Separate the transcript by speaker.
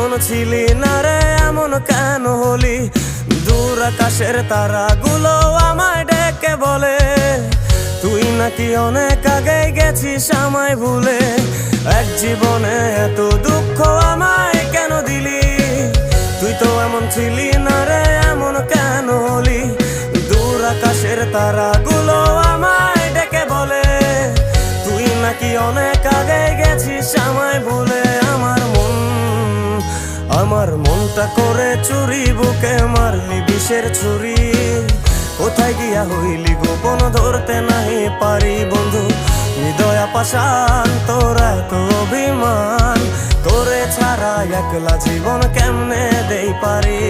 Speaker 1: এমন ছিলি না রে, এমন কেন হলি? দূর আকাশের তারাগুলো আমায় ডেকে বলে তুই নাকি অনেক আগে গেছিস আমায় ভুলে। এক জীবনে এত দুঃখ আমায় কেন দিলি? তুই তো এমন ছিলি না রে, এমন কেন হলি? দূর আকাশের তারাগুলো আমায় ডেকে বলে তুই নাকি অনেক আগে গেছিস আমায় ভুলে। আমার মনটা করে চুরি, বুকে মারলি বিষের ছুরি। কোথায় গিয়া হইলি গোপন ধরতে নাহি পারি বন্ধু। হৃদয়া পাষাণ তোর এত অভিমান, তোরে ছাড়া একলা জীবন কেমনে দেই পারি।